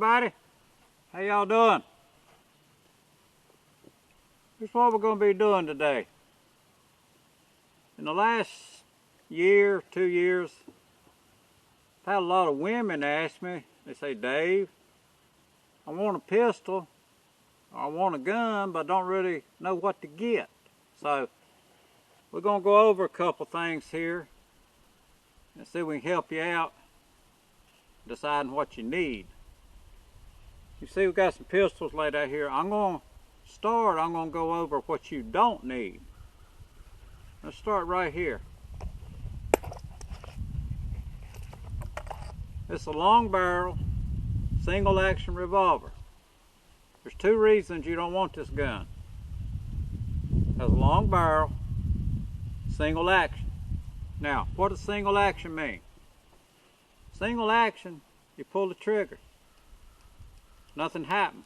everybody. How y'all doing? Here's what we're going to be doing today. In the last year, 2 years, I've had a lot of women ask me, they say, Dave, I want a pistol, or I want a gun, but I don't really know what to get. So we're going to go over a couple things here and see if we can help you out deciding what you need. You see we've got some pistols laid out here. I'm going to go over what you don't need. Let's start right here. It's a long barrel, single action revolver. There's 2 reasons you don't want this gun. It has a long barrel, single action. Now, what does single action mean? Single action, you pull the trigger. Nothing happens.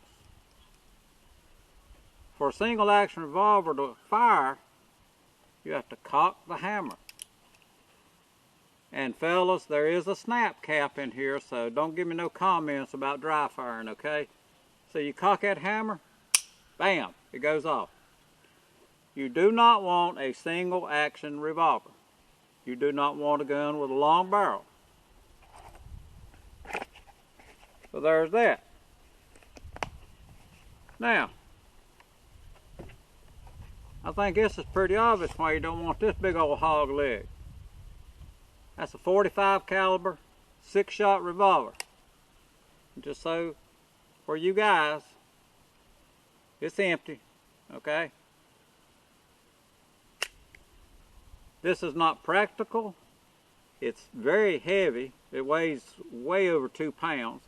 For a single action revolver to fire, you have to cock the hammer. And fellas, there is a snap cap in here, so don't give me no comments about dry firing, okay? So you cock that hammer, bam, it goes off. You do not want a single action revolver. You do not want a gun with a long barrel. So there's that. Now, I think this is pretty obvious why you don't want this big old hog leg. That's a .45 caliber, 6-shot revolver. Just so, for you guys, it's empty, okay? This is not practical. It's very heavy. It weighs way over 2 pounds.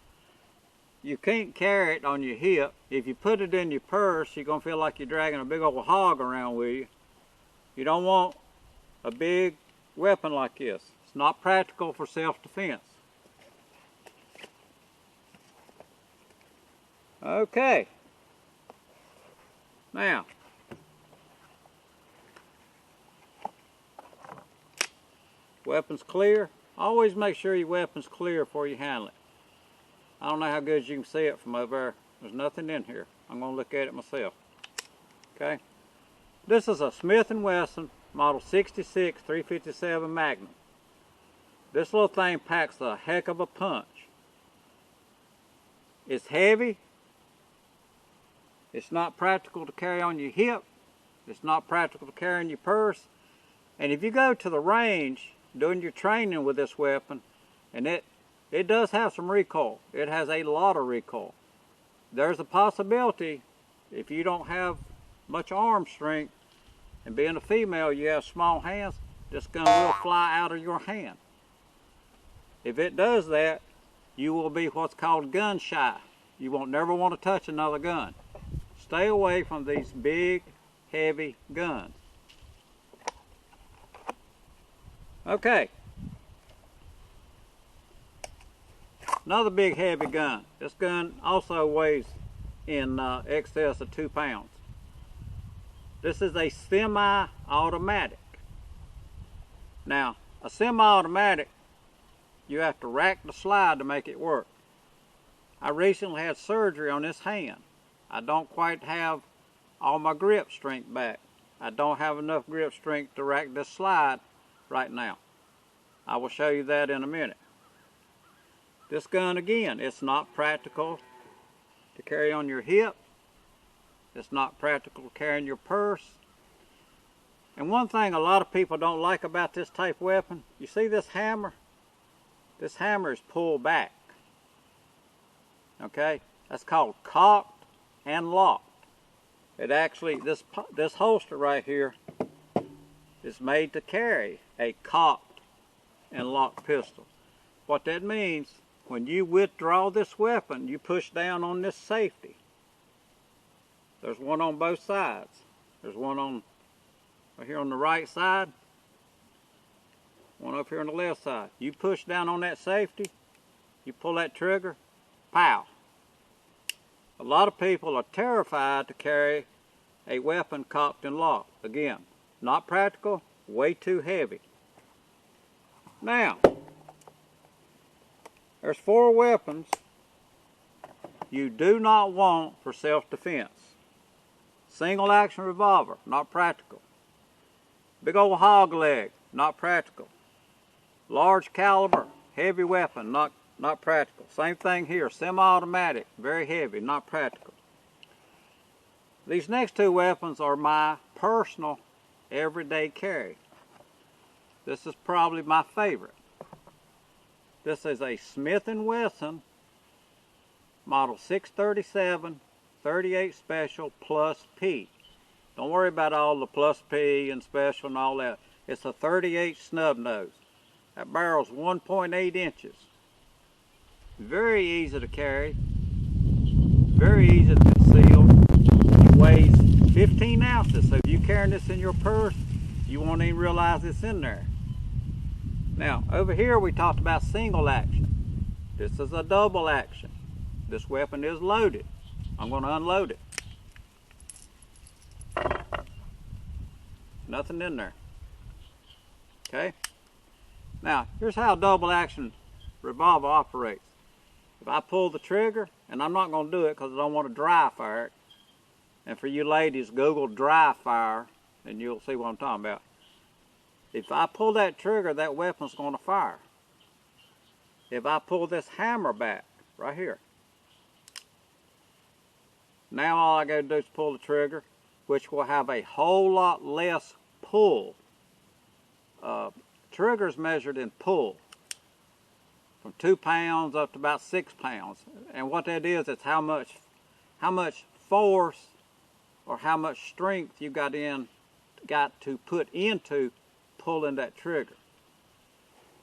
You can't carry it on your hip. If you put it in your purse, you're going to feel like you're dragging a big old hog around with you. You don't want a big weapon like this. It's not practical for self-defense. Okay. Now, weapon's clear. Always make sure your weapon's clear before you handle it. I don't know how good you can see it from over there. There's nothing in here. I'm going to look at it myself. Okay. This is a Smith & Wesson model 66 357 Magnum. This little thing packs a heck of a punch. It's heavy. It's not practical to carry on your hip. It's not practical to carry in your purse. And if you go to the range doing your training with this weapon, and it does have some recoil. It has a lot of recoil. There's a possibility, if you don't have much arm strength, and being a female, you have small hands, this gun will fly out of your hand. If it does that, you will be what's called gun shy. You won't never want to touch another gun. Stay away from these big, heavy guns. Okay. Another big heavy gun. This gun also weighs in excess of 2 pounds. This is a semi-automatic. Now, a semi-automatic, you have to rack the slide to make it work. I recently had surgery on this hand. I don't quite have all my grip strength back. I don't have enough grip strength to rack this slide right now. I will show you that in a minute. This gun, again, it's not practical to carry on your hip. It's not practical to carry in your purse. And one thing a lot of people don't like about this type of weapon, you see this hammer? This hammer is pulled back. Okay? That's called cocked and locked. It actually, this holster right here is made to carry a cocked and locked pistol. What that means, when you withdraw this weapon, you push down on this safety. There's one on both sides. There's one on right here on the right side, one up here on the left side. You push down on that safety, you pull that trigger, pow. A lot of people are terrified to carry a weapon cocked and locked. Again, not practical, way too heavy. Now, there's 4 weapons you do not want for self-defense. Single action revolver, not practical. Big old hog leg, not practical. Large caliber, heavy weapon, not practical. Same thing here, semi-automatic, very heavy, not practical. These next two weapons are my personal everyday carry. This is probably my favorite. This is a Smith & Wesson model 637 38 Special Plus P. Don't worry about all the Plus P and Special and all that. It's a 38 snub nose. That barrel's 1.8 inches. Very easy to carry. Very easy to conceal. It weighs 15 ounces. So if you're carrying this in your purse, you won't even realize it's in there. Now, over here we talked about single action. This is a double action. This weapon is loaded. I'm going to unload it. Nothing in there. Okay? Now, here's how double action revolver operates. If I pull the trigger, and I'm not going to do it because I don't want to dry fire it. And for you ladies, Google dry fire, and you'll see what I'm talking about. If I pull that trigger, that weapon's going to fire. If I pull this hammer back, right here, now all I got to do is pull the trigger, which will have a whole lot less pull. Trigger's measured in pull, from 2 pounds up to about 6 pounds. And what that is, it's how much force or how much strength you got to put into pulling that trigger.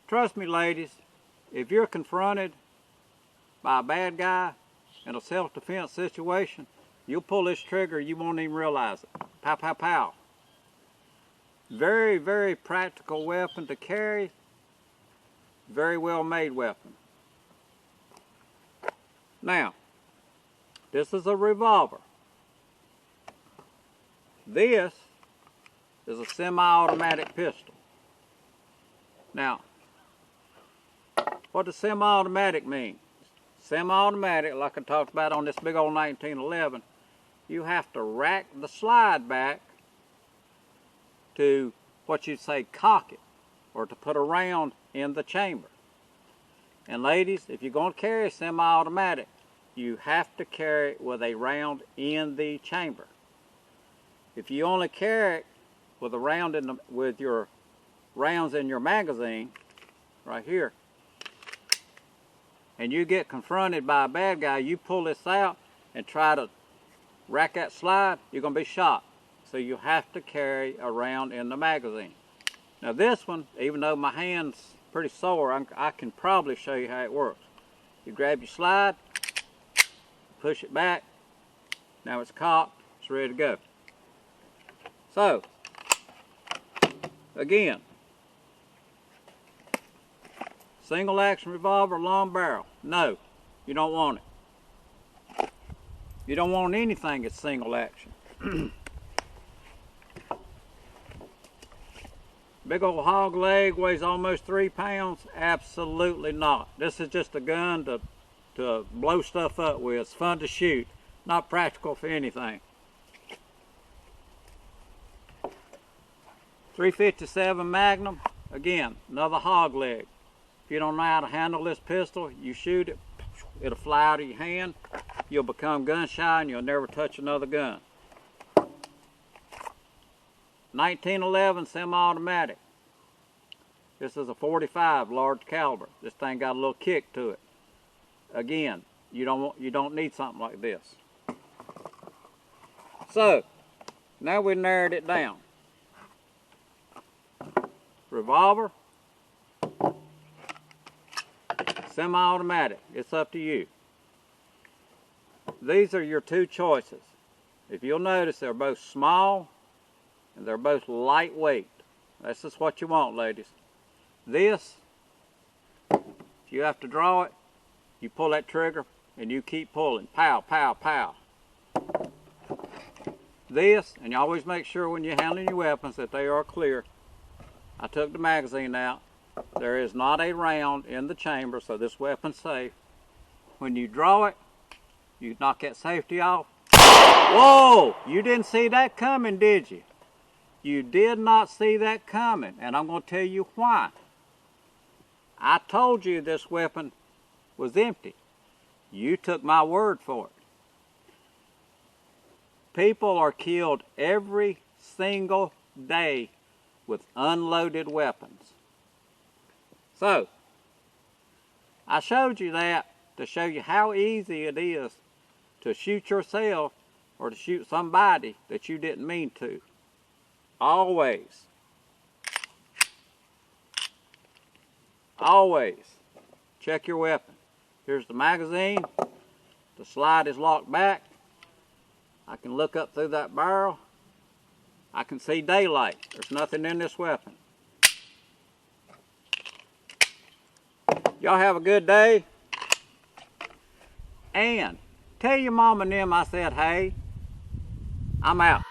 Trust me, ladies, if you're confronted by a bad guy in a self-defense situation, you'll pull this trigger, you won't even realize it. Pow, pow, pow. Very, very practical weapon to carry. Very well made weapon. Now, this is a revolver. This is a semi-automatic pistol. Now, what does semi-automatic mean? Semi-automatic, like I talked about on this big old 1911, you have to rack the slide back to what you'd say cock it, or to put a round in the chamber. And ladies, if you're going to carry a semi-automatic, you have to carry it with a round in the chamber. If you only carry it with a round with your rounds in your magazine, right here, and you get confronted by a bad guy, you pull this out and try to rack that slide, you're going to be shot. So you have to carry a round in the magazine. Now this one, even though my hand's pretty sore, I can probably show you how it works. You grab your slide, push it back, now it's cocked, it's ready to go. So, again, single action revolver, long barrel. No, you don't want it. You don't want anything that's single action. Big old hog leg, weighs almost 3 pounds? Absolutely not. This is just a gun to blow stuff up with. It's fun to shoot, not practical for anything. .357 Magnum, again, another hog leg. If you don't know how to handle this pistol, you shoot it, it'll fly out of your hand, you'll become gun shy and you'll never touch another gun. 1911 semi-automatic. This is a 45 large caliber. This thing got a little kick to it. Again, you don't need something like this. So, now we narrowed it down. Revolver, semi-automatic. It's up to you. These are your two choices. If you'll notice, they're both small and they're both lightweight. That's just what you want, ladies. This, if you have to draw it, you pull that trigger and you keep pulling. Pow, pow, pow. This, and you always make sure when you're handling your weapons that they are clear. I took the magazine out. There is not a round in the chamber, so this weapon's safe. When you draw it, You knock that safety off. Whoa! You didn't see that coming, did you? You did not see that coming, and I'm going to tell you why. I told you this weapon was empty. You took my word for it. People are killed every single day with unloaded weapons. So, I showed you that to show you how easy it is to shoot yourself or to shoot somebody that you didn't mean to. Always check your weapon. Here's the magazine. The slide is locked back. I can look up through that barrel. I can see daylight. There's nothing in this weapon. Y'all have a good day. And tell your mom and them I said, hey, I'm out.